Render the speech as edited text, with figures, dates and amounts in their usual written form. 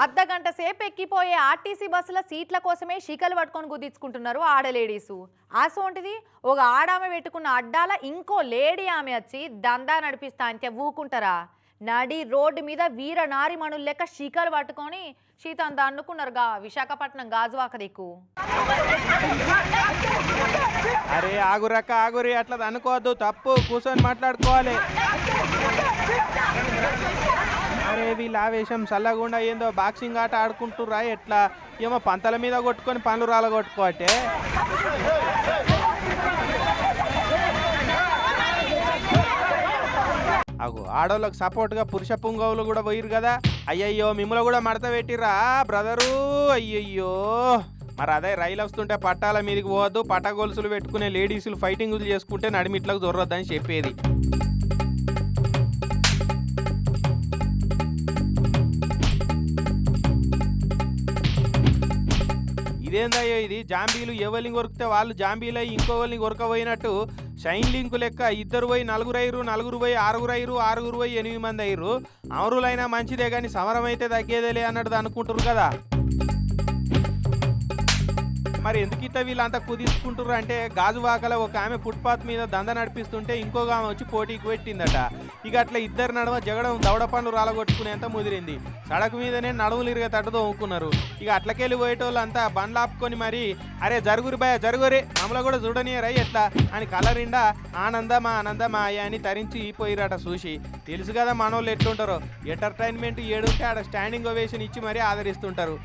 అర్ధగంట సేపు ఎక్కిపోయే ఆర్టీసీ బస్సుల సీట్ల కోసమే షీకలు పట్టుకొని గుద్దించుకుంటున్నారు ఆడలేడీసు. ఆసోంటిది ఒక ఆడామె పెట్టుకున్న అడ్డాల ఇంకో లేడీ ఆమె వచ్చి దందా నడిపిస్తా అంటే ఊకుంటారా? నడి రోడ్డు మీద వీర నారిమణులు లెక్క షీకలు పట్టుకొని శీతంతా అనుకున్నారుగా విశాఖపట్నం గాజువాక దిక్కు. అరే ఆగురక్క ఆగురి అట్లా అనుకోవద్దు, తప్పు. కూర్చొని మాట్లాడుకోవాలి. అరే వీళ్ళ ఆవేశం చల్లగుండా ఏందో బాక్సింగ్ ఆట ఆడుకుంటుర్రా ఎట్లా? ఏమో పంతల మీద కొట్టుకొని పనులు రాలగొట్టుకోవటే. అగు ఆడోళ్ళకి సపోర్ట్గా పురుష పుంగవులు కూడా పోయిరు కదా. అయ్యయ్యో మిమ్మల్ని కూడా మడత పెట్టిర్రా బ్రదరు. అయ్యయ్యో మరి అదే రైలు వస్తుంటే పట్టాల మీదకి పోవద్దు, పట్ట గొలుసులు పెట్టుకునే లేడీసులు ఫైటింగులు చేసుకుంటే నడిమిట్లకు జొర్రొద్దని చెప్పేది. ఇదేందయ్యో ఇది? జాంబీలు ఎవరిని కొరికితే వాళ్ళు జాంబీలు అయ్యి ఇంకోవల్ని కొరకపోయినట్టు షైన్ లింకు లెక్క ఇద్దరు పోయి నలుగురు అయ్యారు, నలుగురు పోయి ఆరుగురు అయ్యారు, ఆరుగురు పోయి 8 మంది అయ్యారు. అమరులైనా మంచిదే కానీ సమరం అయితే తగ్గేదేలే అన్నట్టు అనుకుంటారు కదా. మరి ఎందుకు ఇట్లా వీళ్ళంతా కుదించుకుంటారు అంటే, గాజువాకల ఒక ఆమె ఫుట్పాత్ మీద దంద నడిపిస్తుంటే ఇంకొక ఆమె వచ్చి పోటీకి పెట్టిందట. ఇక అట్లా ఇద్దరు నడవ జగడం దవడ పండ్లు రాలగొట్టుకునేంత ముదిరింది. సడక్ మీదనే నడుములు ఇరుగా తట్టుతో ఊక్కున్నారు. ఇక అట్లకెళ్ళి పోయేటోళ్ళు అంతా బండ్లు ఆపుకొని మరి అరే జరుగురి భయ జరుగురి మమ్మల్ని కూడా చూడనియరై ఎట్లా అని కలరిండా ఆనందమా ఆనందమాయ అని తరించి పోయిరట చూసి. తెలుసు కదా మనోళ్ళు ఎట్లుంటారో. ఎంటర్టైన్మెంట్ ఏడుంటే ఆడ స్టాండింగ్ ఓవేషన్ ఇచ్చి మరీ ఆదరిస్తుంటారు.